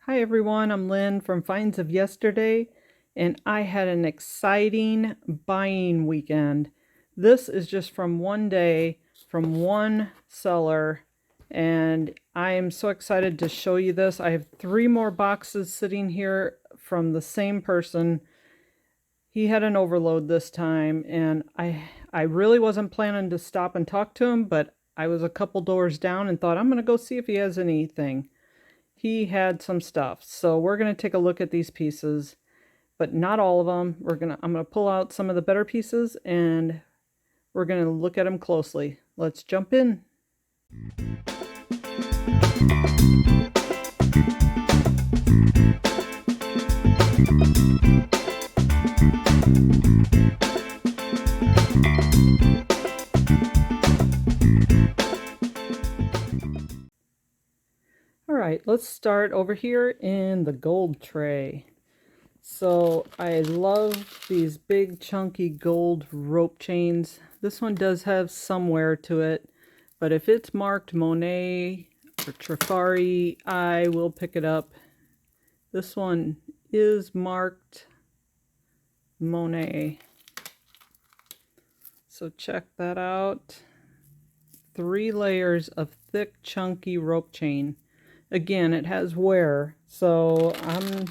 Hi everyone, I'm Lynn from Finds of Yesterday, and I had an exciting buying weekend. This is just from one day, from one seller, and I am so excited to show you this. I have 3 more boxes sitting here from the same person. He had an overload this time, and I really wasn't planning to stop and talk to him, but I was a couple doors down and thought I'm going to go see if he has anything. He had some stuff. So we're going to take a look at these pieces, but not all of them. I'm going to pull out some of the better pieces and we're going to look at them closely. Let's jump in. All right, let's start over here in the gold tray. So I love these big chunky gold rope chains. This one does have some wear to it, but if it's marked Monet or Trifari, I will pick it up. This one is marked Monet. So check that out. 3 layers of thick, chunky rope chain. Again, it has wear, so I'm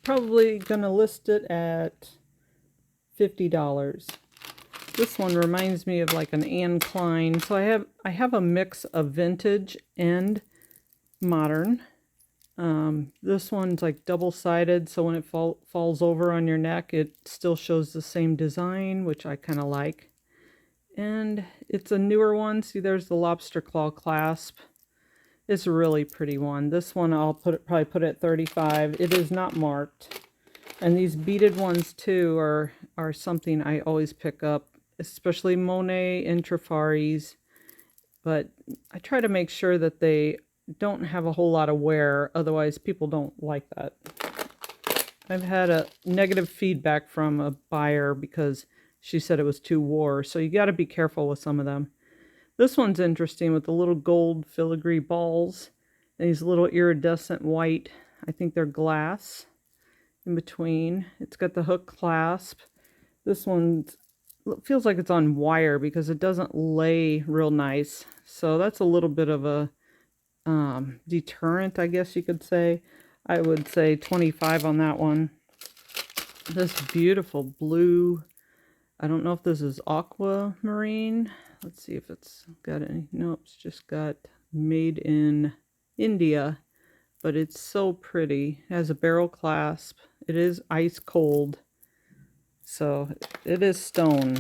probably gonna list it at $50. This one reminds me of like an Anne Klein. So I have a mix of vintage and modern. This one's like double-sided, so when it falls over on your neck, it still shows the same design, which I kind of like. And it's a newer one. See, there's the lobster claw clasp. It's a really pretty one. This one I'll probably put at 35. It is not marked. And these beaded ones too are something I always pick up, especially Monet and Trafaris. But I try to make sure that they don't have a whole lot of wear, otherwise people don't like that. I've had a negative feedback from a buyer because she said it was too wore, so you got to be careful with some of them. This one's interesting with the little gold filigree balls and these little iridescent white, I think they're glass in between. It's got the hook clasp. This one feels like it's on wire because it doesn't lay real nice, so that's a little bit of a deterrent, I guess you could say. I would say 25 on that one. This beautiful blue, I don't know if this is aquamarine. Let's see if it's got any. Nope, it's just got made in India, but it's so pretty. It has a barrel clasp. It is ice cold, so it is stone.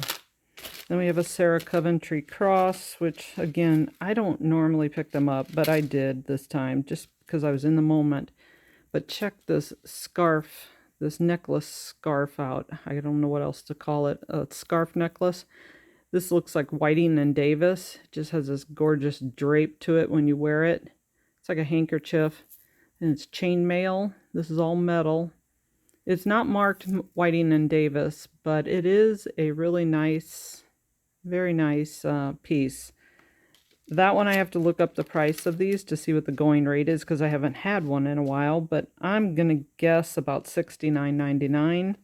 Then we have a Sarah Coventry cross, which again, I don't normally pick them up, but I did this time just because I was in the moment. But check this scarf, this necklace scarf out. I don't know what else to call it. A scarf necklace. This looks like Whiting and Davis. It just has this gorgeous drape to it when you wear it. It's like a handkerchief, and it's chainmail. This is all metal. It's not marked Whiting and Davis, but it is a really nice, very nice piece. That one I have to look up the price of these to see what the going rate is because I haven't had one in a while, but I'm going to guess about $69.99.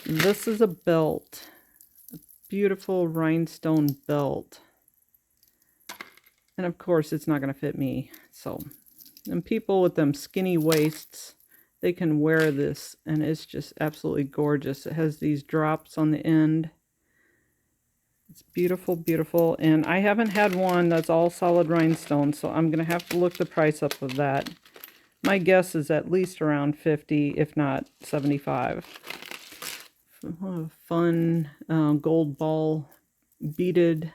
This is a belt. A beautiful rhinestone belt. And of course it's not going to fit me. So, and people with them skinny waists, they can wear this and it's just absolutely gorgeous. It has these drops on the end. It's beautiful, beautiful. And I haven't had one that's all solid rhinestone, so I'm going to have to look the price up of that. My guess is at least around 50, if not 75. What a fun gold ball beaded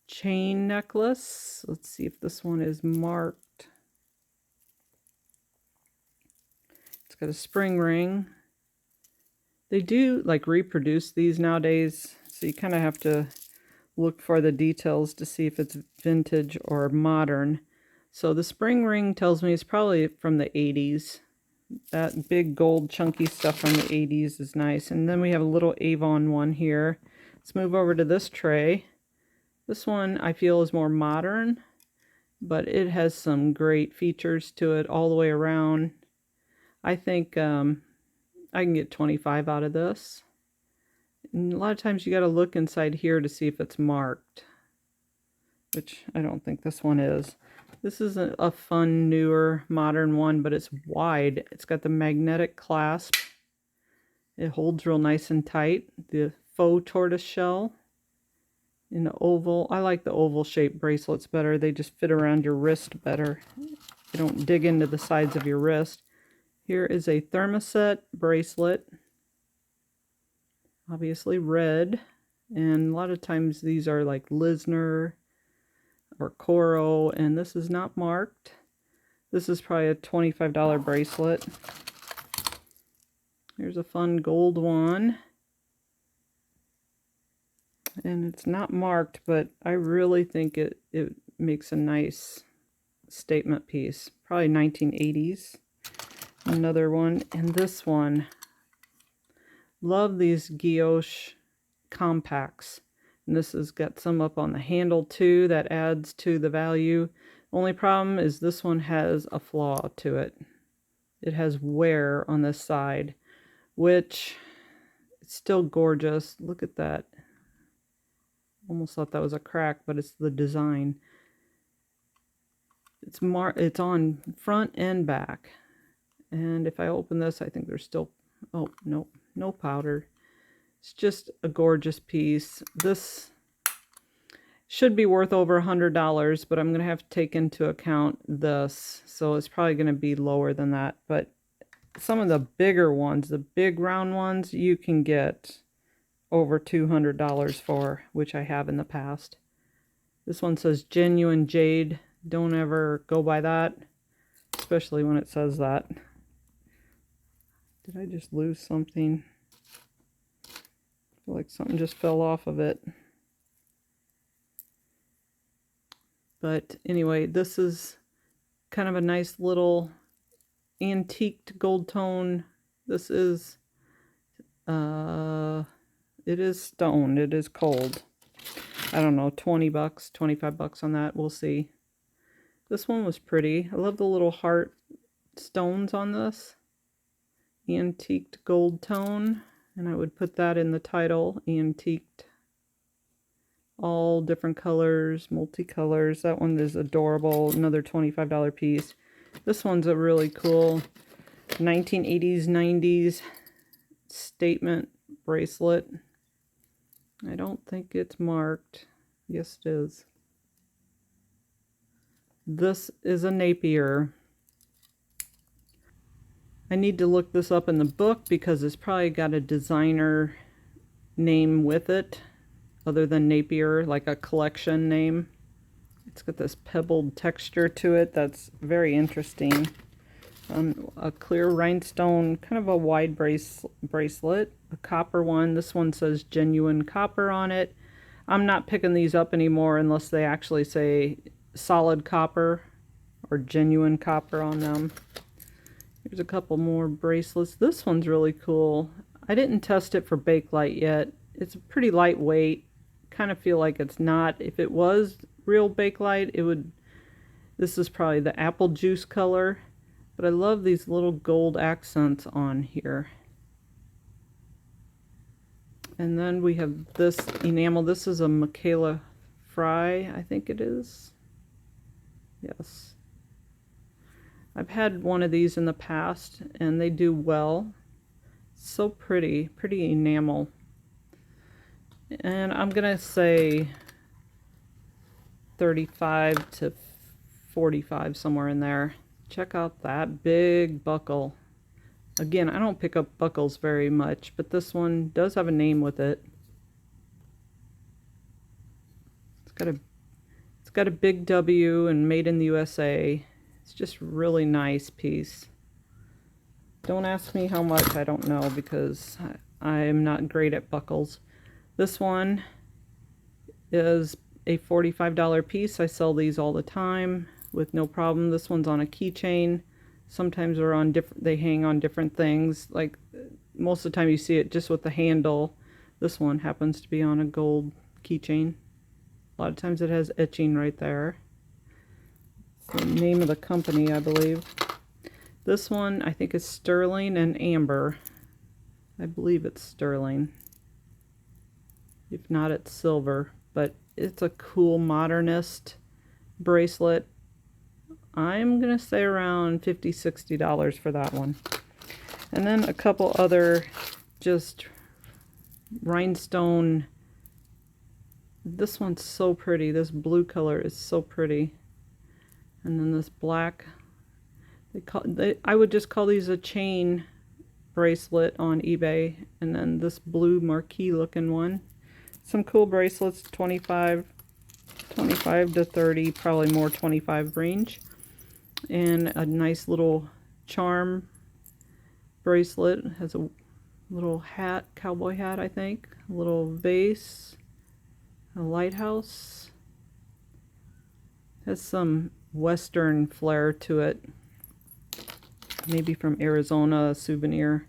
chain necklace. Let's see if this one is marked. It's got a spring ring. They do like reproduce these nowadays, so you kind of have to look for the details to see if it's vintage or modern. So the spring ring tells me it's probably from the 80s. That big gold chunky stuff from the 80s is nice. And then we have a little Avon one here. Let's move over to this tray. This one I feel is more modern. but it has some great features to it all the way around. I think I can get 25 out of this. And a lot of times you got to look inside here to see if it's marked, which I don't think this one is. This is a fun, newer, modern one, but it's wide. It's got the magnetic clasp. It holds real nice and tight. The faux tortoise shell in the oval. I like the oval shaped bracelets better. They just fit around your wrist better. They don't dig into the sides of your wrist. Here is a thermoset bracelet. Obviously red. And a lot of times these are like Lisner or Coro, and this is not marked. This is probably a $25 bracelet. Here's a fun gold one. And it's not marked, but I really think it makes a nice statement piece. Probably 1980s. Another one. And this one. Love these guilloche compacts. And this has got some up on the handle too. That adds to the value. Only problem is this one has a flaw to it. It has wear on this side, which it's still gorgeous. Look at that. Almost thought that was a crack, but it's the design. It's on front and back. And if I open this, I think there's still, oh, no powder. It's just a gorgeous piece. This should be worth over $100, but I'm going to have to take into account this. So it's probably going to be lower than that. But some of the bigger ones, the big round ones, you can get over $200 for, which I have in the past. This one says genuine jade. Don't ever go by that, especially when it says that. Did I just lose something? I feel like something just fell off of it. But anyway, this is kind of a nice little antiqued gold tone. This is it is stone. It is cold. I don't know, 20 bucks, 25 bucks on that. We'll see. This one was pretty. I love the little heart stones on this. Antiqued gold tone. And I would put that in the title. Antiqued. All different colors, multicolors. That one is adorable. Another $25 piece. This one's a really cool 1980s, 90s statement bracelet. I don't think it's marked. Yes, it is. This is a Napier. I need to look this up in the book because it's probably got a designer name with it other than Napier, like a collection name. It's got this pebbled texture to it that's very interesting. A clear rhinestone, kind of a wide bracelet, a copper one. This one says genuine copper on it. I'm not picking these up anymore unless they actually say solid copper or genuine copper on them. Here's a couple more bracelets. This one's really cool. I didn't test it for Bakelite yet. It's pretty lightweight. Kind of feel like it's not. If it was real Bakelite, it would. This is probably the apple juice color. But I love these little gold accents on here. And then we have this enamel. This is a Michaela Fry, I think it is. Yes. I've had one of these in the past, and they do well. So pretty. Pretty enamel. And I'm going to say 35 to 45, somewhere in there. Check out that big buckle. Again, I don't pick up buckles very much, but this one does have a name with it. It's got a big W and made in the USA. It's just really nice piece. Don't ask me how much, I don't know, because I'm not great at buckles. This one is a $45 piece. I sell these all the time with no problem. This one's on a keychain. Sometimes they're on they hang on different things. Like most of the time you see it just with the handle. This one happens to be on a gold keychain. A lot of times it has etching right there. the name of the company, I believe. This one I think is sterling and amber. I believe it's sterling. If not, it's silver. But it's a cool modernist bracelet. I'm gonna say around $50–$60 for that one. And then a couple other just rhinestone. This one's so pretty. This blue color is so pretty. And then this black. I would just call these a chain bracelet on eBay. And then this blue marquee looking one. Some cool bracelets, 25 to 30, probably more 25 range. And a nice little charm bracelet. It has a little hat, cowboy hat, I think. A little vase, a lighthouse. Has some western flair to it. Maybe from Arizona, a souvenir.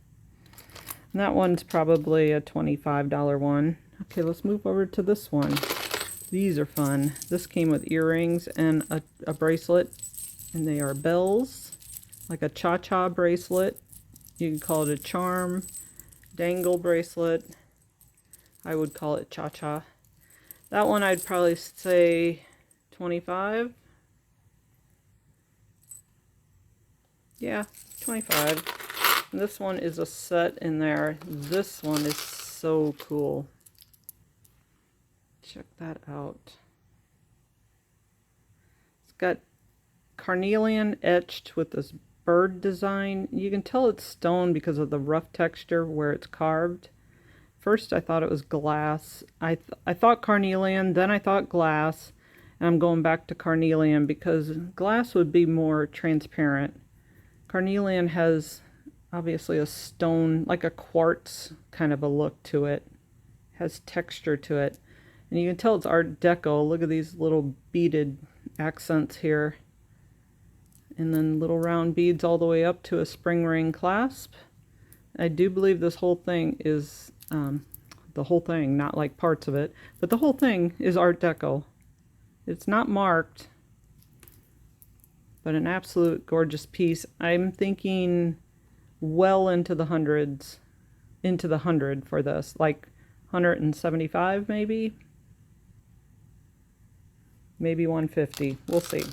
And that one's probably a $25 one. Okay, let's move over to this one. These are fun. This came with earrings and a bracelet. And they are bells. Like a cha-cha bracelet. You can call it a charm. Dangle bracelet. I would call it cha-cha. That one I'd probably say 25. Yeah, 25. And this one is a set in there. This one is so cool. Check that out. It's got carnelian etched with this bird design. You can tell it's stone because of the rough texture where it's carved. First I thought it was glass. I thought carnelian, then I thought glass. And I'm going back to carnelian because glass would be more transparent. Carnelian has obviously a stone, like a quartz kind of a look to it. Has texture to it. And you can tell it's Art Deco. Look at these little beaded accents here. And then little round beads all the way up to a spring ring clasp. I do believe this whole thing is, the whole thing, not like parts of it, but the whole thing is Art Deco. It's not marked, but an absolute gorgeous piece. I'm thinking well into the hundreds, into the 100 for this, like 175 maybe, maybe 150. We'll see.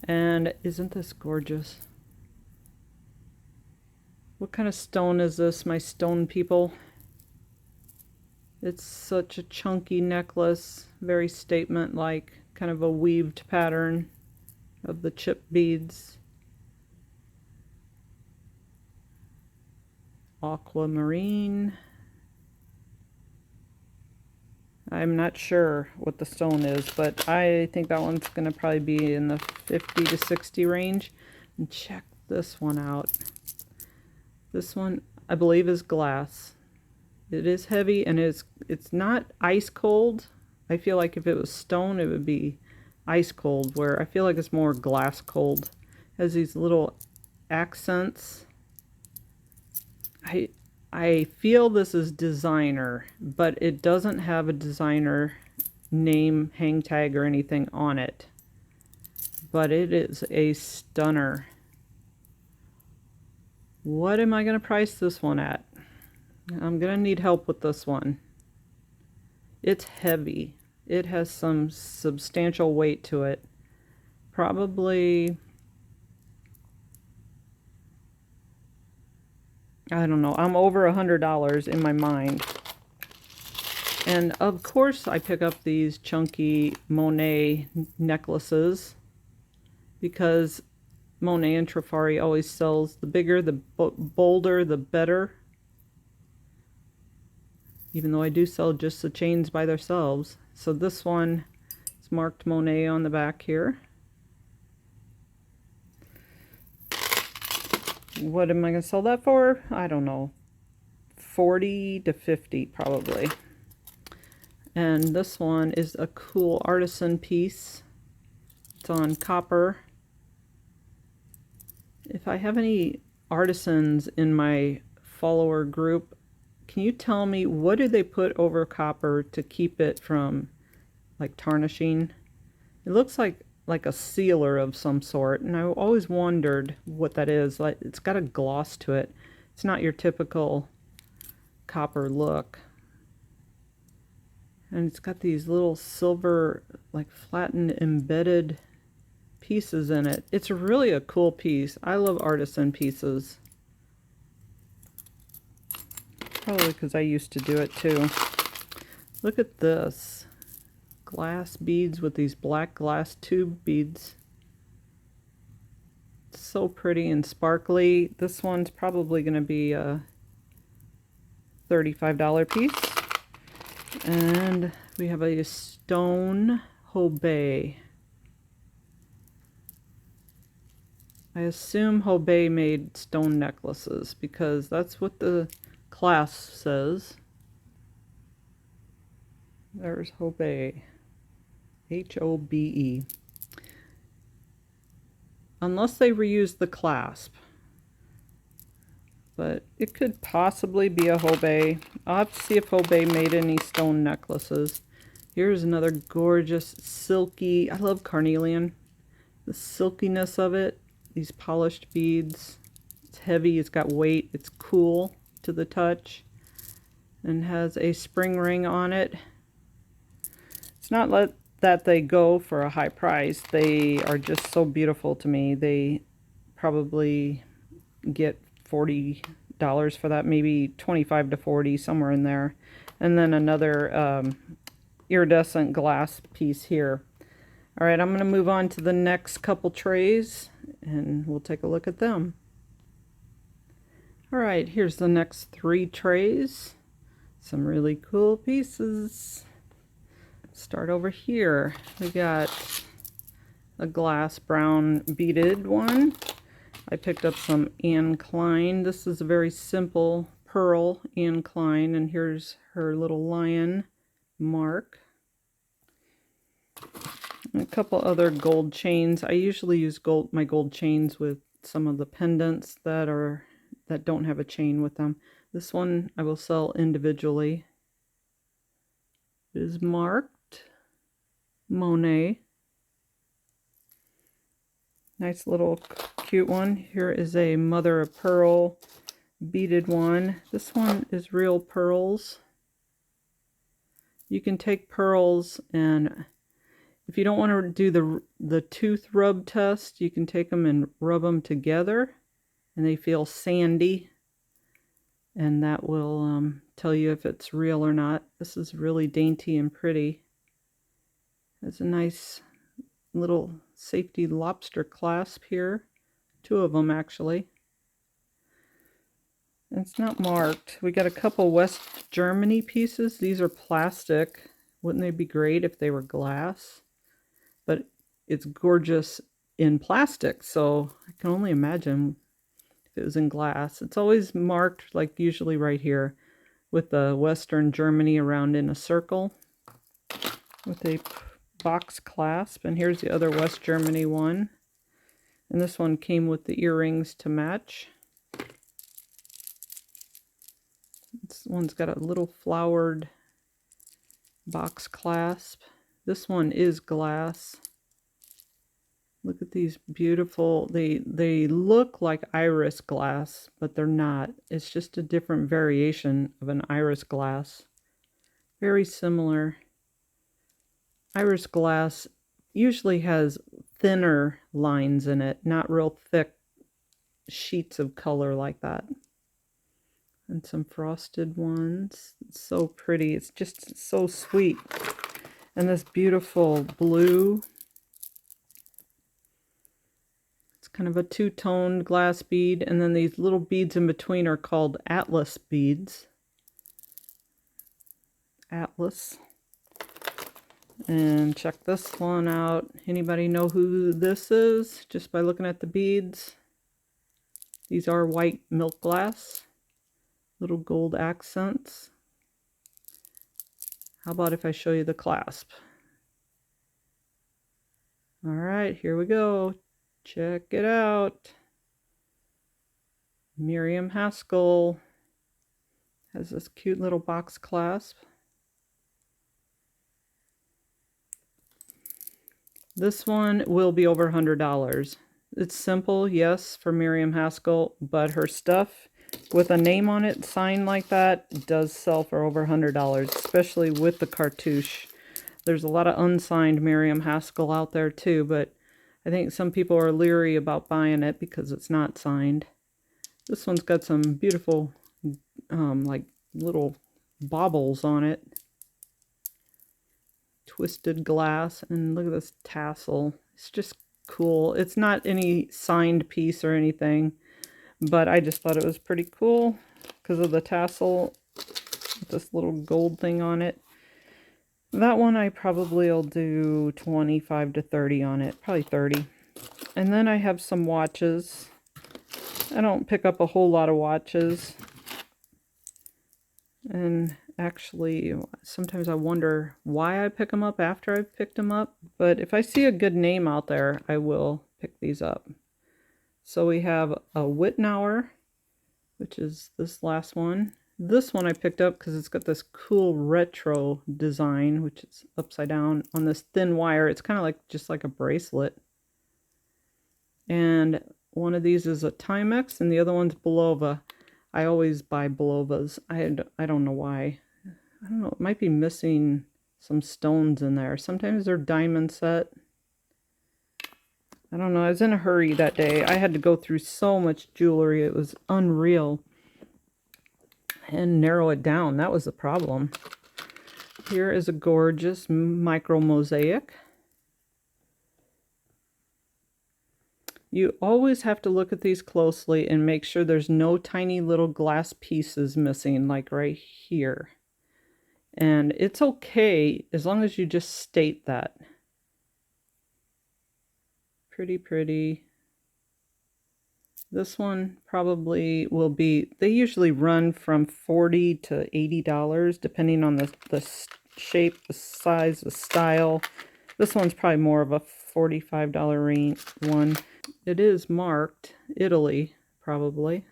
And isn't this gorgeous? What kind of stone is this, my stone people? It's such a chunky necklace, very statement-like, kind of a weaved pattern of the chip beads. Aquamarine. I'm not sure what the stone is, but I think that one's going to probably be in the 50 to 60 range. And check this one out. This one, I believe, is glass. It is heavy and it's not ice cold. I feel like if it was stone, it would be ice cold, where I feel like it's more glass cold. It has these little accents. I feel this is designer, but it doesn't have a designer name, hang tag, or anything on it. But it is a stunner. What am I going to price this one at? I'm going to need help with this one. It's heavy. It has some substantial weight to it. Probably, I don't know, I'm over $100 in my mind. And of course I pick up these chunky Monet necklaces because Monet and Trifari always sells the bigger, the bolder, the better. Even though I do sell just the chains by themselves. So this one is marked Monet on the back here. What am I going to sell that for? I don't know. 40 to 50 probably. And this one is a cool artisan piece. It's on copper. If I have any artisans in my follower group, can you tell me what do they put over copper to keep it from like tarnishing? It looks like like a sealer of some sort, and I always wondered what that is. Like, it's got a gloss to it. It's not your typical copper look. And it's got these little silver, like flattened embedded pieces in it. It's really a cool piece. I love artisan pieces. Probably because I used to do it too. Look at this. Glass beads with these black glass tube beads. It's so pretty and sparkly. This one's probably going to be a $35 piece. And we have a stone Hobe. I assume Hobe made stone necklaces because that's what the clasp says. There's Hobe. H-O-B-E. Unless they reused the clasp. But it could possibly be a Hobe. I'll have to see if Hobe made any stone necklaces. Here's another gorgeous silky, I love carnelian. The silkiness of it, these polished beads. It's heavy, it's got weight, it's cool to the touch. And has a spring ring on it. It's not that they go for a high price. They are just so beautiful to me. They probably get $40 for that, maybe 25 to 40, somewhere in there. And then another iridescent glass piece here. All right, I'm going to move on to the next couple trays and we'll take a look at them. All right, here's the next 3 trays. Some really cool pieces. Start over here. We got a glass brown beaded one. I picked up some Anne Klein. This is a very simple pearl Anne Klein, and here's her little lion mark. And a couple other gold chains. I usually use my gold chains with some of the pendants that don't have a chain with them. This one I will sell individually. It is marked Monet. Nice little cute one. Here is a mother of pearl beaded one. This one is real pearls. You can take pearls, and if you don't want to do the tooth rub test, you can take them and rub them together and they feel sandy, and that will tell you if it's real or not. This is really dainty and pretty. It's a nice little safety lobster clasp here. 2 of them actually. It's not marked. We got a couple West Germany pieces. These are plastic. Wouldn't they be great if they were glass? But it's gorgeous in plastic, so I can only imagine if it was in glass. It's always marked, like usually right here, with the Western Germany around in a circle with a box clasp. And here's the other West Germany one. And this one came with the earrings to match. This one's got a little flowered box clasp. This one is glass. Look at these beautiful, they look like iris glass, but they're not. It's just a different variation of an iris glass. Very similar. Iris glass usually has thinner lines in it, not real thick sheets of color like that. And some frosted ones. It's so pretty. It's just so sweet. And this beautiful blue. It's kind of a two-toned glass bead. And then these little beads in between are called Atlas beads. Atlas. And check this one out. Anybody know who this is? Just by looking at the beads. These are white milk glass. Little gold accents. How about if I show you the clasp? All right, here we go. Check it out. Miriam Haskell has this cute little box clasp. This one will be over $100. It's simple, yes, for Miriam Haskell, but her stuff with a name on it, signed like that, does sell for over $100, especially with the cartouche. There's a lot of unsigned Miriam Haskell out there too, but I think some people are leery about buying it because it's not signed. This one's got some beautiful, like little baubles on it. Twisted glass, and look at this tassel. It's just cool. It's not any signed piece or anything, but I just thought it was pretty cool because of the tassel with this little gold thing on it. That one I probably will do 25 to 30 on it, probably 30. And then I have some watches. I don't pick up a whole lot of watches. And actually, sometimes I wonder why I pick them up after I've picked them up. But if I see a good name out there, I will pick these up. So we have a Wittenauer, which is this last one. This one I picked up because it's got this cool retro design, which is upside down on this thin wire. It's kind of like just like a bracelet. And one of these is a Timex, and the other one's Bulova. I always buy Bulovas. I don't know why. I don't know. It might be missing some stones in there. Sometimes they're diamond set. I don't know. I was in a hurry that day. I had to go through so much jewelry. It was unreal. And narrow it down. That was the problem. Here is a gorgeous micro mosaic. You always have to look at these closely and make sure there's no tiny little glass pieces missing, like right here. And it's okay as long as you just state that. Pretty, pretty. This one probably will be, they usually run from $40 to $80 depending on the shape, the size, the style. This one's probably more of a $45 range one. It is marked Italy, probably.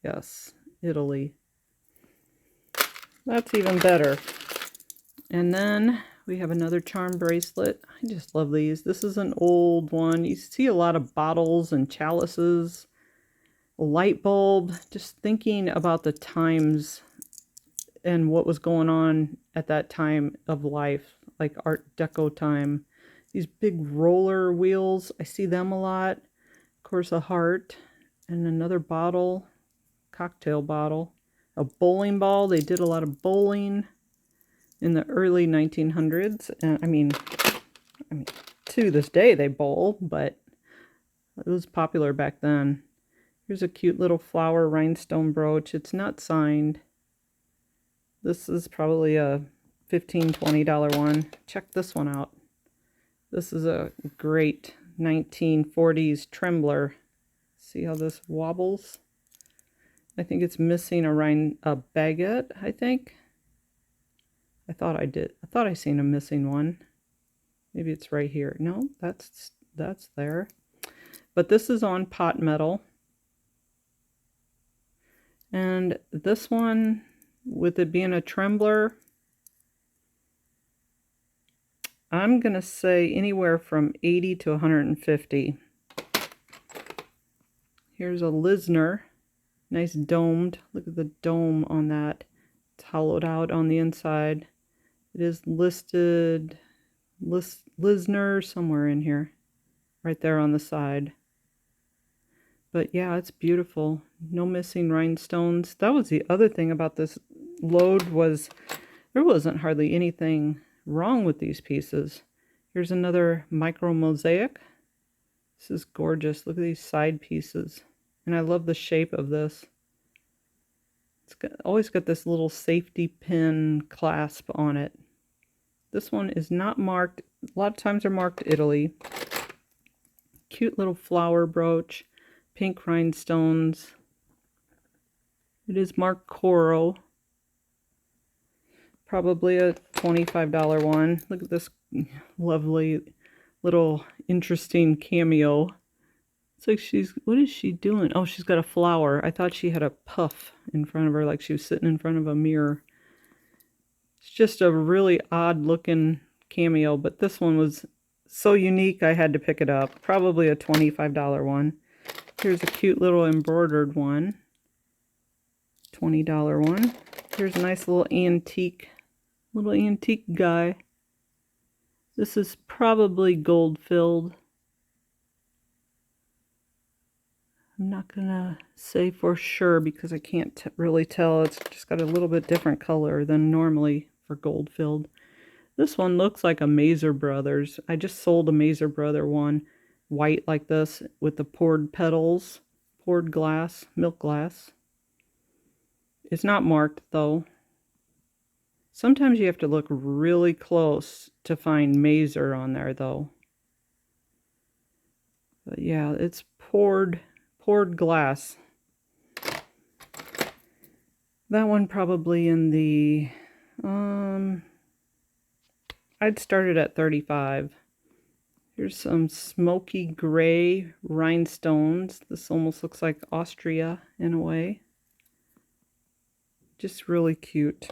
Yes, Italy. That's even better. And then we have another charm bracelet. I just love these. This is an old one. You see a lot of bottles and chalices, a light bulb. Just thinking about the times and what was going on at that time of life, like Art Deco time. These big roller wheels, I see them a lot. Of course, a heart and another bottle, cocktail bottle. A bowling ball. They did a lot of bowling in the early 1900s. And I mean, to this day they bowl, but it was popular back then. Here's a cute little flower rhinestone brooch. It's not signed. This is probably a $15, $20 one. Check this one out. This is a great 1940s trembler. See how this wobbles? I think it's missing a baguette, I think. I thought I seen a missing one. Maybe it's right here. No, that's there. But this is on pot metal. And this one, with it being a trembler, I'm going to say anywhere from 80 to 150. Here's a Lisner. Nice domed. Look at the dome on that. It's hollowed out on the inside. It is listed Lisner somewhere in here. Right there on the side. But yeah, it's beautiful. No missing rhinestones. That was the other thing about this load, was there wasn't hardly anything wrong with these pieces. Here's another micro mosaic. This is gorgeous. Look at these side pieces. And I love the shape of this. It's always got this little safety pin clasp on it. This one is not marked. A lot of times they're marked Italy. Cute little flower brooch. Pink rhinestones. It is marked Coro. Probably a $25 one. Look at this lovely little interesting cameo. It's like what is she doing? Oh, she's got a flower. I thought she had a puff in front of her, like she was sitting in front of a mirror. It's just a really odd looking cameo, but this one was so unique I had to pick it up. Probably a $25 one. Here's a cute little embroidered one. $20 one. Here's a nice little antique guy. This is probably gold filled. I'm not gonna say for sure because I can't really tell. It's just got a little bit different color than normally for gold filled. This one looks like a Mazer Brothers. I just sold a Mazer Brother one, white like this with the poured petals, poured glass, milk glass. It's not marked though. Sometimes you have to look really close to find Mazer on there though. But yeah, it's poured glass. That one probably in the I'd start it at 35. Here's some smoky gray rhinestones. This almost looks like Austria in a way. Just really cute.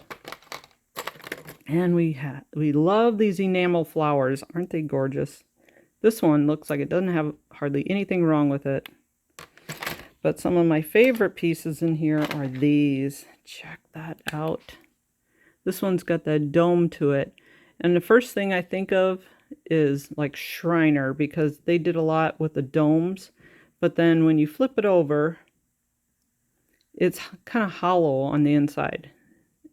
And we love these enamel flowers. Aren't they gorgeous? This one looks like it doesn't have hardly anything wrong with it. But some of my favorite pieces in here are these. Check that out. This one's got that dome to it. And the first thing I think of is like Shriner, because they did a lot with the domes. But then when you flip it over, it's kind of hollow on the inside.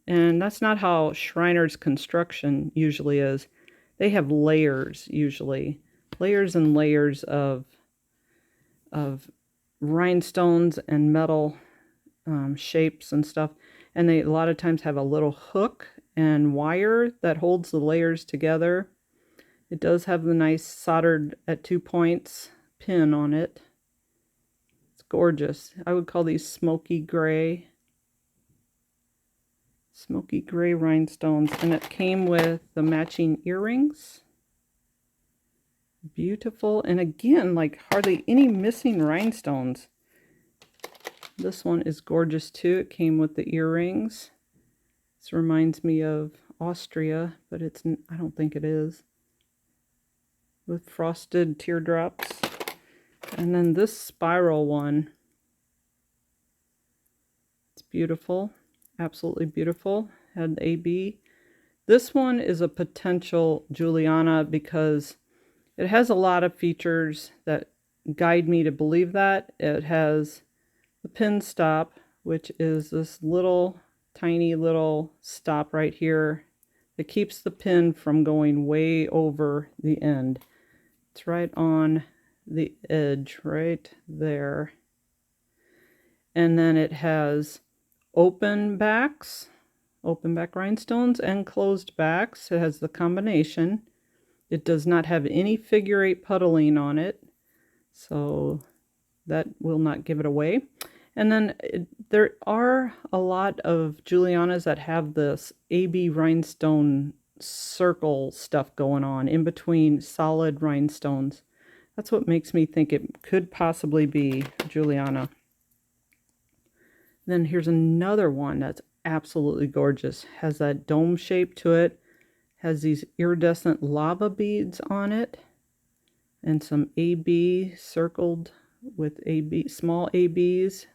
And that's not how Shriner's construction usually is. They have layers usually. Layers and layers of rhinestones and metal shapes and stuff. And they a lot of times have a little hook and wire that holds the layers together. It does have the nice soldered at 2 points pin on it. It's gorgeous. I would call these smoky gray rhinestones. And it came with the matching earrings. Beautiful. And again, like hardly any missing rhinestones. This one is gorgeous too. It came with the earrings. This reminds me of Austria, but I don't think it is. With frosted teardrops. And then this spiral one. It's beautiful. Absolutely beautiful. Had AB. This one is a potential Juliana because it has a lot of features that guide me to believe that. It has the pin stop, which is this little tiny little stop right here that keeps the pin from going way over the end. It's right on the edge right there. And then it has open back rhinestones and closed backs. It has the combination. It does not have any figure 8 puddling on it, so that will not give it away. And then there are a lot of Julianas that have this AB rhinestone circle stuff going on in between solid rhinestones. That's what makes me think it could possibly be Juliana. Then here's another one that's absolutely gorgeous. Has that dome shape to it. Has these iridescent lava beads on it. And some AB circled with AB, small ABs.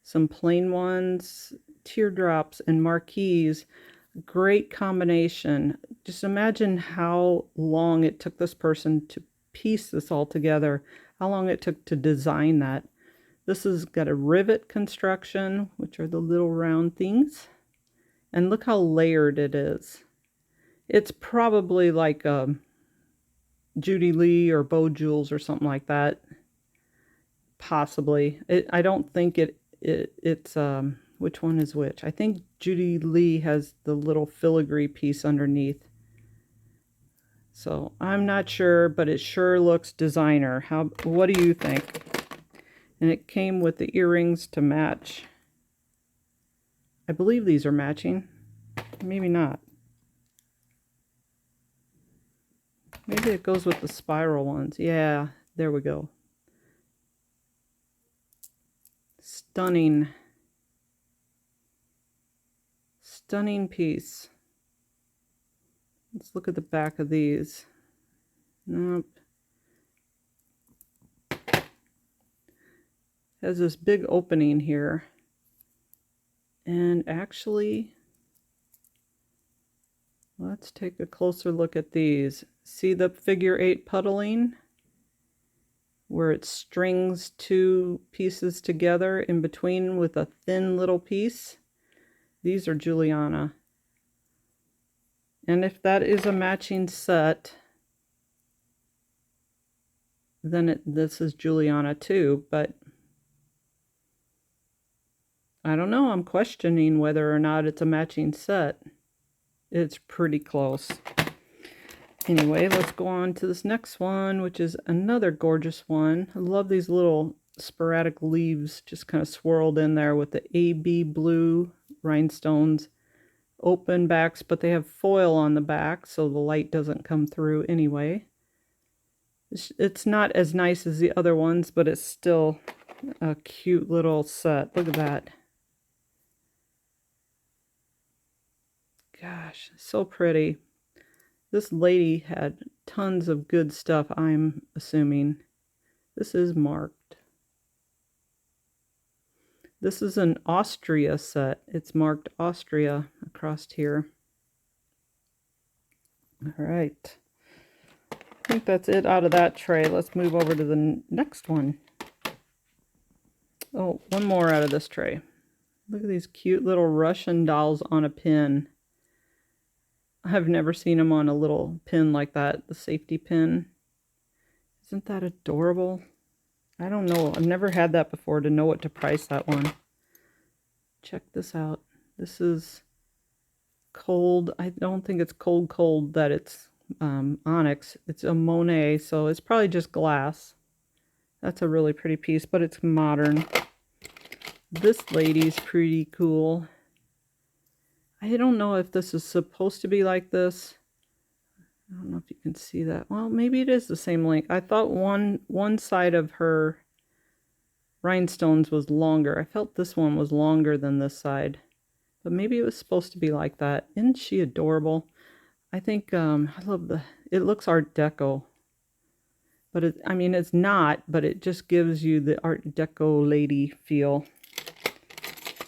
Some plain ones, teardrops, and marquees. Great combination. Just imagine how long it took this person to piece this all together. How long it took to design that. This has got a rivet construction, which are the little round things. And look how layered it is. It's probably like Judy Lee or Beau Jewels or something like that. Possibly. I don't think it's which one is which. I think Judy Lee has the little filigree piece underneath. So I'm not sure, but it sure looks designer. What do you think? And it came with the earrings to match. I believe these are matching. Maybe not. Maybe it goes with the spiral ones. Yeah, there we go. Stunning. Stunning piece. Let's look at the back of these. Nope. has this big opening here. And actually, let's take a closer look at these. See the figure 8 puddling? Where it strings two pieces together in between with a thin little piece? These are Juliana. And if that is a matching set, then this is Juliana too, but I don't know. I'm questioning whether or not it's a matching set. It's pretty close. Anyway, let's go on to this next one, which is another gorgeous one. I love these little sporadic leaves just kind of swirled in there with the AB blue rhinestones. Open backs, but they have foil on the back so the light doesn't come through anyway. It's not as nice as the other ones, but it's still a cute little set. Look at that. Gosh, so pretty. This lady had tons of good stuff, I'm assuming. This is marked. This is an Austria set. It's marked Austria across here. All right. I think that's it out of that tray. Let's move over to the next one. Oh, one more out of this tray. Look at these cute little Russian dolls on a pin. I've never seen them on a little pin like that, the safety pin. Isn't that adorable? I don't know. I've never had that before to know what to price that one. Check this out. This is cold. I don't think it's cold that it's onyx. It's a Monet, so it's probably just glass. That's a really pretty piece, but it's modern. This lady's pretty cool. I don't know if this is supposed to be like this. I don't know if you can see that. Well, maybe it is the same length. I thought one side of her rhinestones was longer. I felt this one was longer than this side. But maybe it was supposed to be like that. Isn't she adorable? I think, I love it looks Art Deco. But I mean, it's not, but it just gives you the Art Deco lady feel.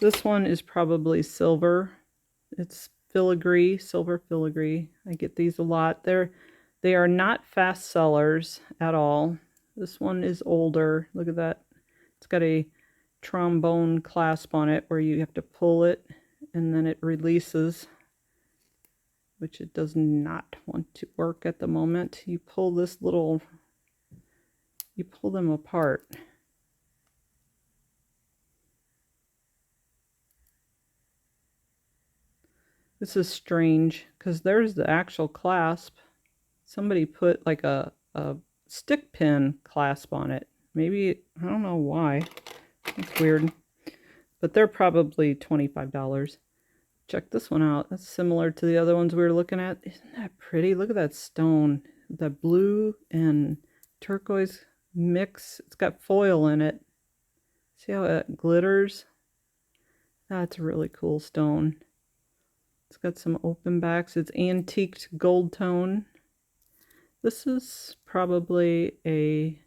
This one is probably silver. It's filigree, silver filigree. I get these a lot. They are not fast sellers at all. This one is older. Look at that. It's got a trombone clasp on it where you have to pull it and then it releases, which it does not want to work at the moment. You pull them apart. This is strange because there's the actual clasp. Somebody put like a stick pin clasp on it. Maybe, I don't know why. It's weird. But they're probably $25. Check this one out. That's similar to the other ones we were looking at. Isn't that pretty? Look at that stone. The blue and turquoise mix. It's got foil in it. See how it glitters? That's a really cool stone. It's got some open backs. It's antiqued gold tone. This is probably a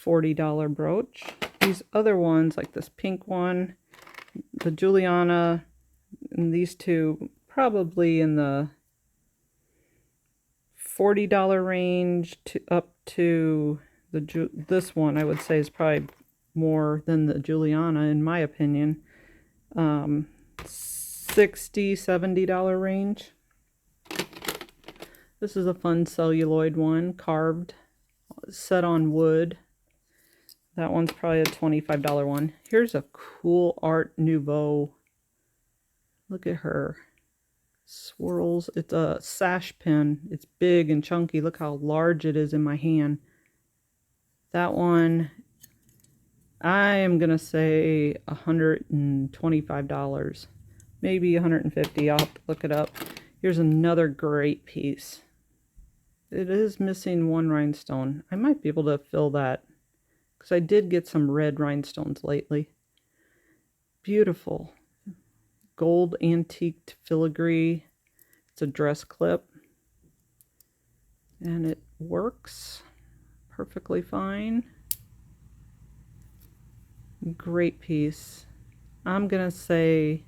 $40 brooch. These other ones, like this pink one, the Juliana, and these two, probably in the $40 range to up to this one. I would say is probably more than the Juliana, in my opinion. $60, $70 range. This is a fun celluloid one, carved, set on wood. That one's probably a $25 one. Here's a cool Art Nouveau. Look at her. Swirls. It's a sash pin. It's big and chunky. Look how large it is in my hand. That one, I am going to say $125. Maybe $150. I'll have to look it up. Here's another great piece. It is missing one rhinestone. I might be able to fill that because I did get some red rhinestones lately. Beautiful. Gold antiqued filigree. It's a dress clip. And it works perfectly fine. Great piece. I'm gonna say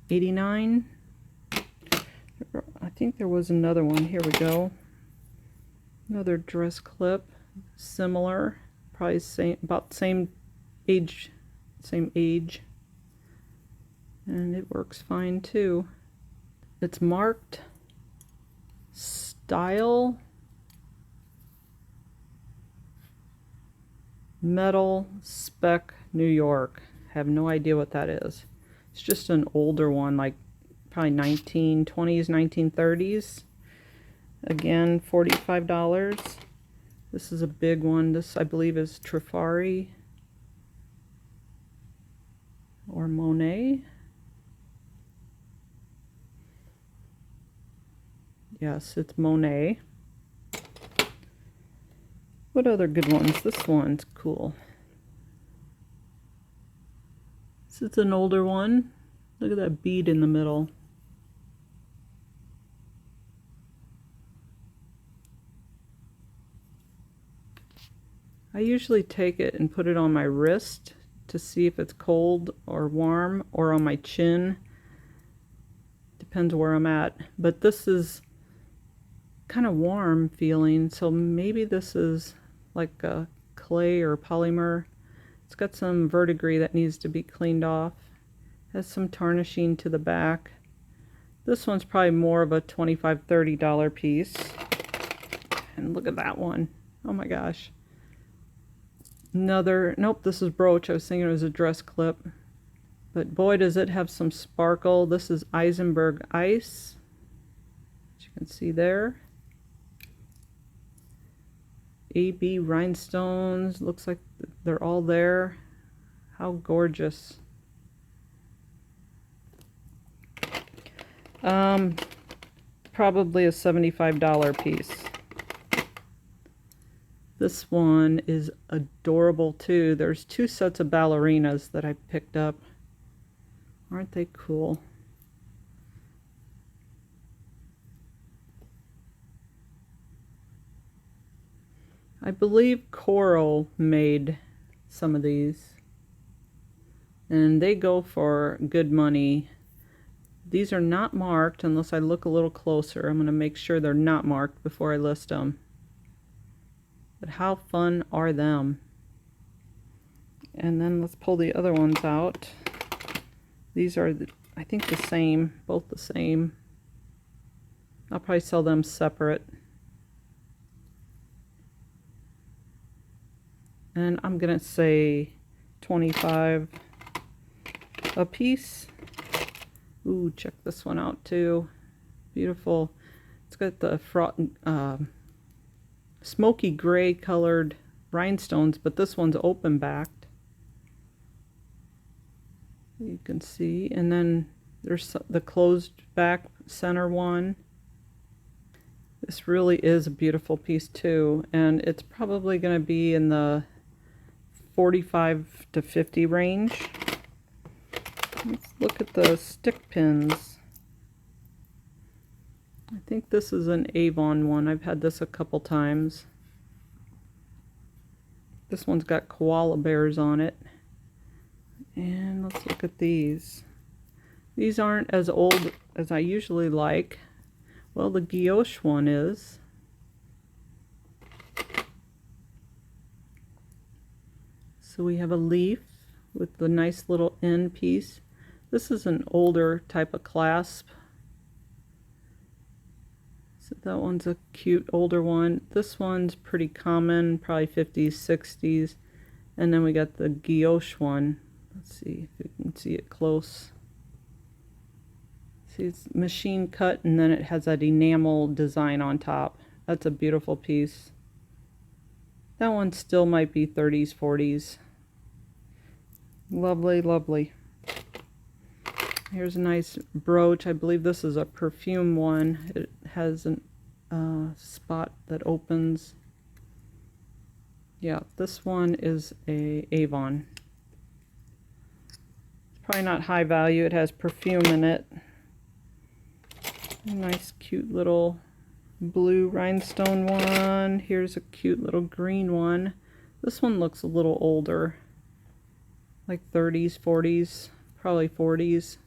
89. I think there was another one. Here we go. Another dress clip, similar, probably same, about same age, and it works fine too. It's marked Style Metal Spec New York. Have no idea what that is. It's just an older one, like probably 1920s, 1930s. Again, $45. This is a big one. This, I believe, is Trifari or Monet. Yes, it's Monet. What other good ones? This one's cool. This is an older one. Look at that bead in the middle. I usually take it and put it on my wrist to see if it's cold or warm, or on my chin. Depends where I'm at. But this is kind of warm feeling, so maybe this is like a clay or polymer. It's got some verdigris that needs to be cleaned off. Has some tarnishing to the back. This one's probably more of a $25, $30 piece. And look at that one. Oh my gosh. Another, nope, this is brooch. I was thinking it was a dress clip. But boy, does it have some sparkle. This is Eisenberg Ice, as you can see there. AB rhinestones. Looks like they're all there. How gorgeous. Probably a $75 piece. This one is adorable too. There's two sets of ballerinas that I picked up. Aren't they cool? I believe Coral made some of these, and they go for good money. These are not marked unless I look a little closer. I'm going to make sure they're not marked before I list them. But how fun are them? And then let's pull the other ones out. These are, I think, the same, both the same. I'll probably sell them separate. And I'm gonna say 25 a piece. Ooh, check this one out too. Beautiful. It's got the smoky gray colored rhinestones, but this one's open backed. You can see, and then there's the closed back center one. This really is a beautiful piece too, and it's probably going to be in the 45 to 50 range. Let's look at the stick pins. I think this is an Avon one. I've had this a couple times. This one's got koala bears on it. And let's look at these. These aren't as old as I usually like. Well, the guilloche one is. So we have a leaf with the nice little end piece. This is an older type of clasp. So that one's a cute older one. This one's pretty common, probably 50s, 60s. And then we got the guilloche one. Let's see if you can see it close. See, it's machine cut, and then it has that enamel design on top. That's a beautiful piece. That one still might be 30s, 40s. Lovely, lovely. Here's a nice brooch. I believe this is a perfume one. It has a spot that opens. Yeah, this one is a Avon. It's probably not high value. It has perfume in it. A nice cute little blue rhinestone one. Here's a cute little green one. This one looks a little older, like 30s, 40s, probably 40s.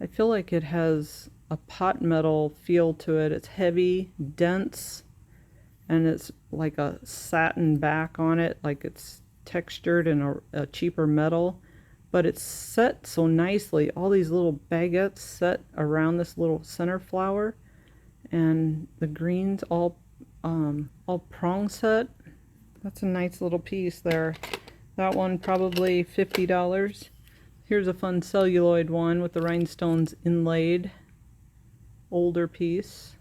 I feel like it has a pot metal feel to it. It's heavy, dense, and it's like a satin back on it, like it's textured in a cheaper metal, but it's set so nicely. All these little baguettes set around this little center flower, and the greens all prong set. That's a nice little piece there. That one probably $50. Here's a fun celluloid one with the rhinestones inlaid. Older piece.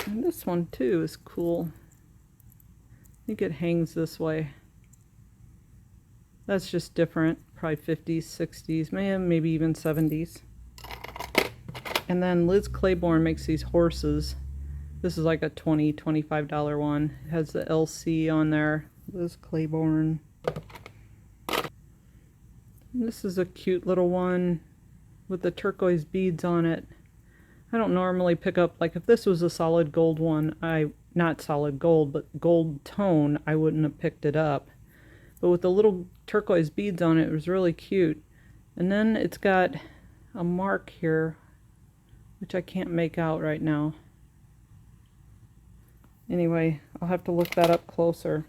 And this one too is cool. I think it hangs this way. That's just different. Probably 50s, 60s, maybe even 70s. And then Liz Claiborne makes these horses. This is like a $20, $25 one. It has the LC on there. Liz Claiborne. And this is a cute little one with the turquoise beads on it. I don't normally pick up, like if this was a solid gold one, not solid gold, but gold tone, I wouldn't have picked it up. But with the little turquoise beads on it, it was really cute. And then it's got a mark here, which I can't make out right now. Anyway, I'll have to look that up closer.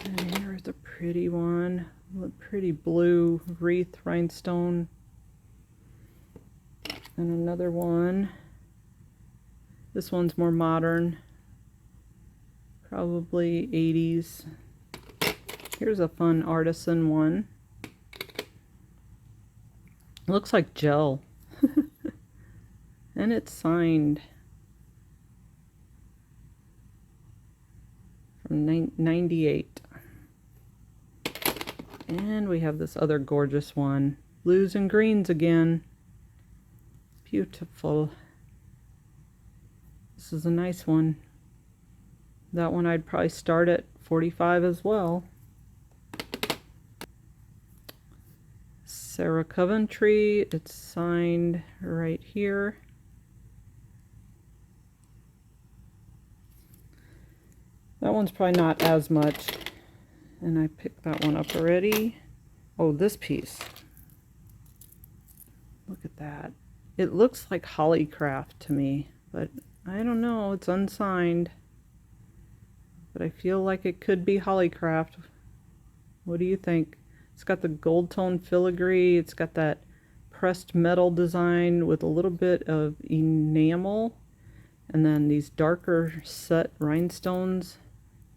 And here's a pretty one, a pretty blue wreath rhinestone. And another one. This one's more modern, probably 80s. Here's a fun artisan one. Looks like gel. And it's signed. From 98. And we have this other gorgeous one. Blues and greens again. Beautiful. This is a nice one. That one I'd probably start at 45 as well. Sarah Coventry, it's signed right here. That one's probably not as much, and I picked that one up already. Oh, this piece. Look at that. It looks like Hollycraft to me, but I don't know. It's unsigned, but I feel like it could be Hollycraft. What do you think? It's got the gold tone filigree. It's got that pressed metal design with a little bit of enamel, and then these darker set rhinestones,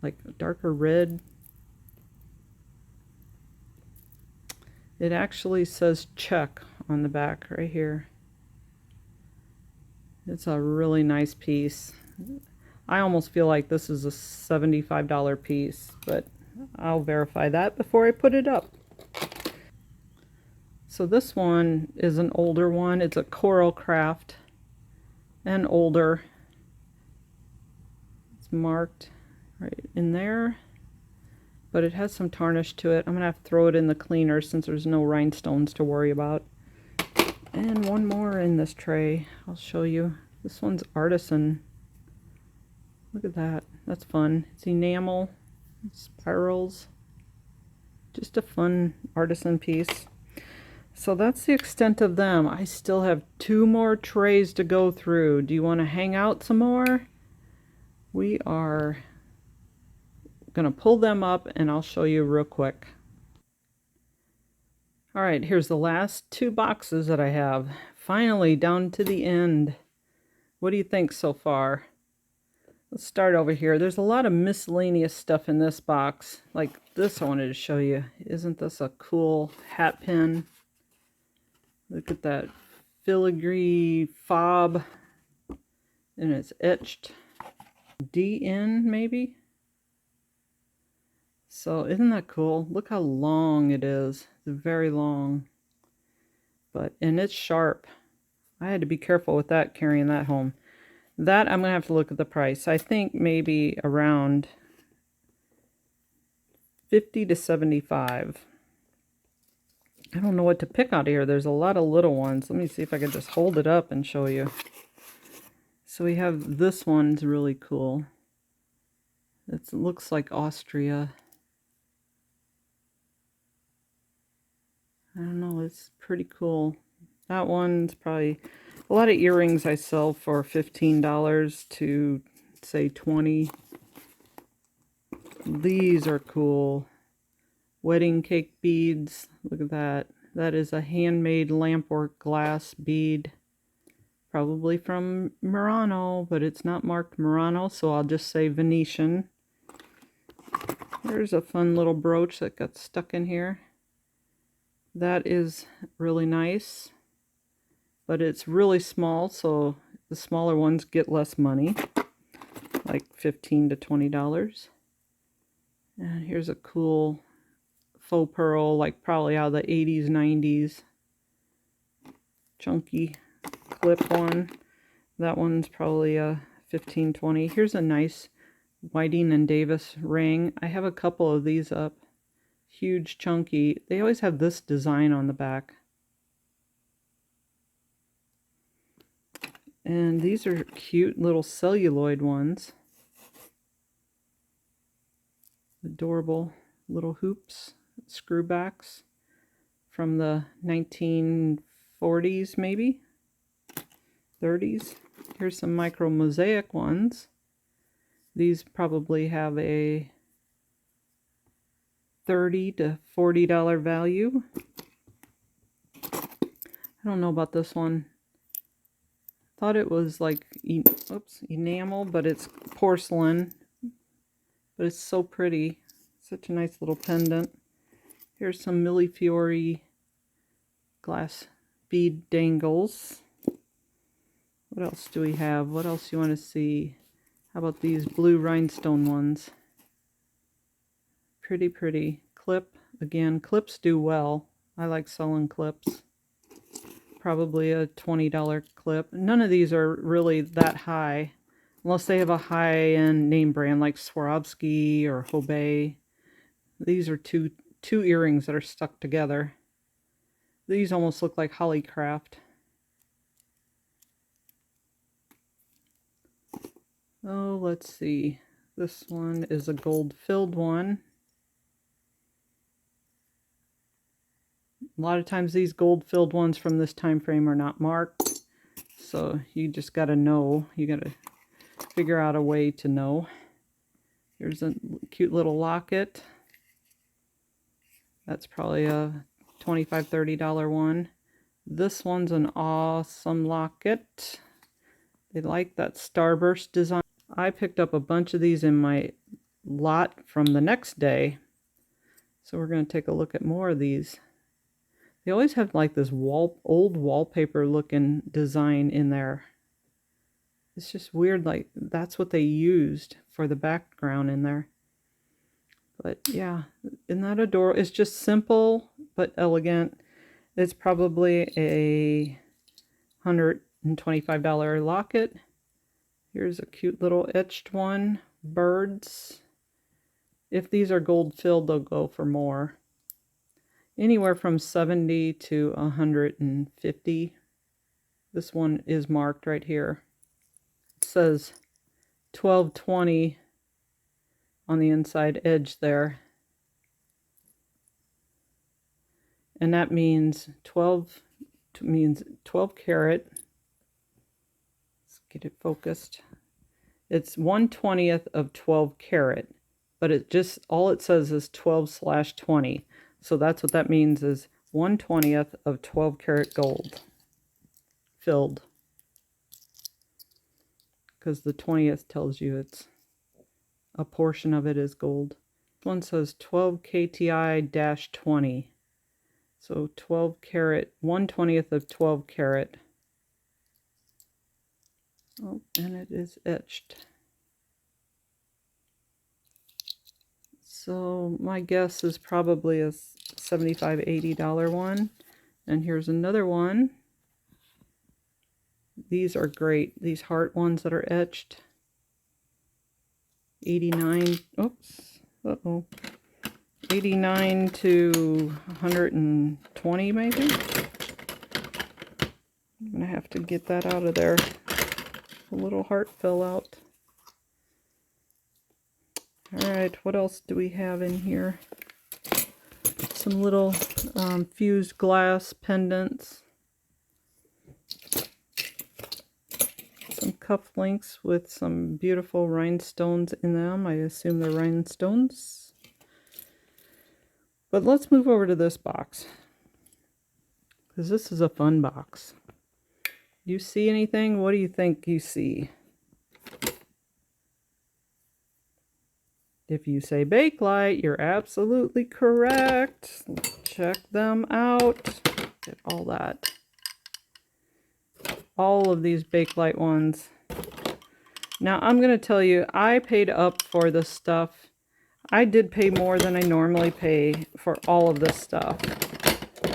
like darker red. It actually says check on the back right here. It's a really nice piece. I almost feel like this is a $75 piece, but I'll verify that before I put it up. So this one is an older one. It's a Coral Craft and older. It's marked right in there, but it has some tarnish to it. I'm gonna have to throw it in the cleaner since there's no rhinestones to worry about. And one more in this tray. I'll show you. This one's artisan. Look at that. That's fun. It's enamel, spirals. Just a fun artisan piece. So that's the extent of them. I still have 2 more trays to go through. Do you want to hang out some more? We are going to pull them up and I'll show you real quick. All right, here's the last 2 boxes that I have. Finally, down to the end. What do you think so far? Let's start over here. There's a lot of miscellaneous stuff in this box. Like this I wanted to show you. Isn't this a cool hat pin? Look at that filigree fob. And it's etched DN maybe? So isn't that cool? Look how long it is. It's very long. And it's sharp. I had to be careful with that, carrying that home. That I'm gonna have to look at the price. I think maybe around 50 to 75. I don't know what to pick out of here. There's a lot of little ones. Let me see if I can just hold it up and show you. So we have this one's really cool. It looks like Austria. I don't know, it's pretty cool. That one's probably a lot of earrings I sell for $15 to say $20. These are cool. Wedding cake beads. Look at that. That is a handmade lampwork glass bead. Probably from Murano, but it's not marked Murano, so I'll just say Venetian. There's a fun little brooch that got stuck in here. That is really nice, but it's really small, so the smaller ones get less money, like $15 to $20. And here's a cool faux pearl, like probably out of the 80s, 90s. Chunky clip one. That one's probably a 15, 20. Here's a nice Whiting and Davis ring. I have a couple of these up. Huge, chunky. They always have this design on the back. And these are cute little celluloid ones. Adorable little hoops, screwbacks from the 1940s maybe, 30s. Here's some micro mosaic ones. These probably have a $30 to $40 value. I don't know about this one. Thought it was like enamel, but it's porcelain. But it's so pretty. Such a nice little pendant. Here's some Millefiori glass bead dangles. What else do we have? What else you want to see? How about these blue rhinestone ones? Pretty, pretty. Clip. Again, clips do well. I like selling clips. Probably a $20 clip. None of these are really that high, unless they have a high-end name brand like Swarovski or Hobe. These are two earrings that are stuck together. These almost look like Hollycraft. Oh, let's see. This one is a gold-filled one. A lot of times these gold-filled ones from this time frame are not marked, so you just got to know. You got to figure out a way to know. Here's a cute little locket. That's probably a $25, $30 one. This one's an awesome locket. They like that starburst design. I picked up a bunch of these in my lot from the next day, so we're going to take a look at more of these. They always have like this old wallpaper looking design in there. It's just weird, like that's what they used for the background in there. But yeah, isn't that adorable? It's just simple but elegant. It's probably a $125 locket. Here's a cute little etched one. Birds. If these are gold filled, they'll go for more. Anywhere from $70 to $150. This one is marked right here. It says 1220 on the inside edge there. And that means 12 karat. Let's get it focused. It's 1/20th of 12 karat, but all it says is 12/20. So that's what that means, is 1/20th of 12 karat gold filled. Because the 20th tells you it's a portion of it is gold. This one says 12 KTI-20. So 12 karat, 1/20th of 12 karat. Oh, and it is etched. So my guess is probably a $75, $80 one. And here's another one. These are great. These heart ones that are etched. 89. Oops. Uh-oh. 89 to 120 maybe. I'm gonna have to get that out of there. A little heart fell out. Alright, what else do we have in here? Some little fused glass pendants. Some cufflinks with some beautiful rhinestones in them. I assume they're rhinestones. But let's move over to this box, because this is a fun box. You see anything? What do you think you see? If you say Bakelite, you're absolutely correct. Check them out. Get all that. All of these Bakelite ones. Now I'm going to tell you, I paid up for this stuff. I did pay more than I normally pay for all of this stuff.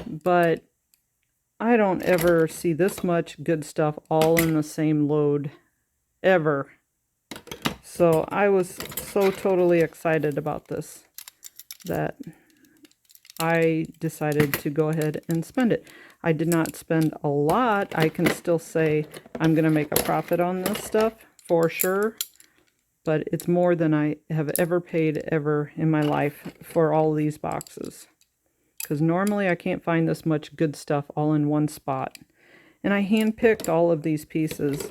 But I don't ever see this much good stuff all in the same load. Ever. So I was so totally excited about this that I decided to go ahead and spend it. I did not spend a lot. I can still say I'm going to make a profit on this stuff for sure. But it's more than I have ever paid ever in my life for all of these boxes. Because normally I can't find this much good stuff all in one spot. And I handpicked all of these pieces.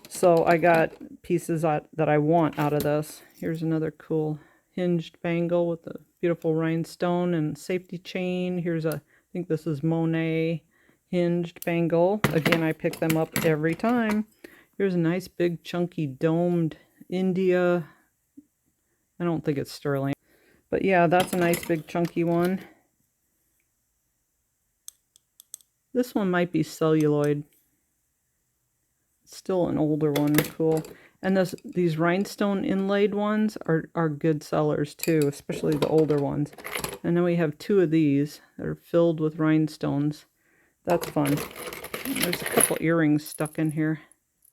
So I got pieces that I want out of this. Here's another cool hinged bangle with a beautiful rhinestone and safety chain. Here's a, I think this is Monet hinged bangle. Again, I pick them up every time. Here's a nice big chunky domed India. I don't think it's sterling. But yeah, that's a nice big chunky one. This one might be celluloid. Still an older one, cool. And these rhinestone inlaid ones are good sellers too, especially the older ones. And then we have two of these that are filled with rhinestones. That's fun. And there's a couple earrings stuck in here.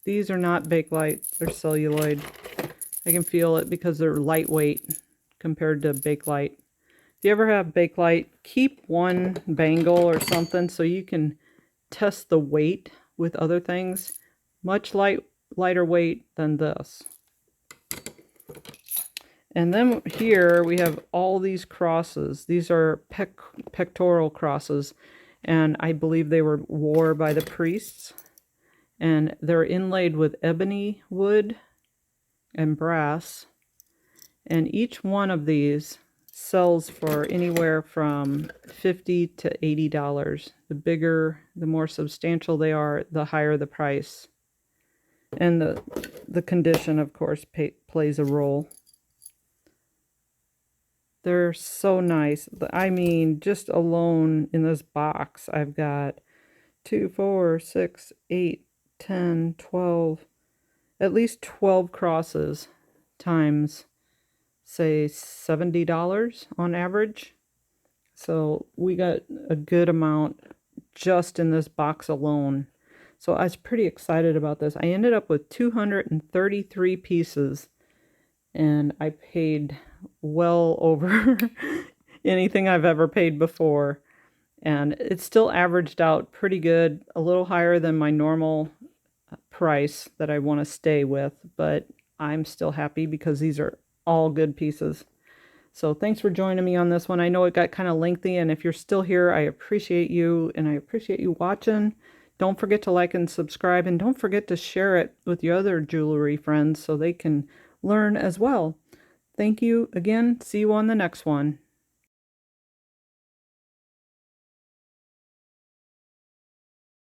These are not Bakelite, they're celluloid. I can feel it because they're lightweight compared to Bakelite. If you ever have Bakelite, keep one bangle or something so you can test the weight with other things. Much lighter weight than this. And then here we have all these crosses. These are pectoral crosses, and I believe they were worn by the priests. And they're inlaid with ebony wood and brass. And each one of these sells for anywhere from $50 to $80. The bigger, the more substantial they are, the higher the price. And the condition, of course, plays a role. They're so nice. I mean, just alone in this box, I've got 2, 4, 6, 8, 10, 12, at least 12 crosses times, say, $70 on average. So we got a good amount just in this box alone. So I was pretty excited about this. I ended up with 233 pieces, and I paid well over anything I've ever paid before. And it still averaged out pretty good, a little higher than my normal price that I want to stay with, but I'm still happy because these are all good pieces. So thanks for joining me on this one. I know it got kind of lengthy, and if you're still here, I appreciate you, and I appreciate you watching. Don't forget to like and subscribe, and don't forget to share it with your other jewelry friends so they can learn as well. Thank you again. See you on the next one.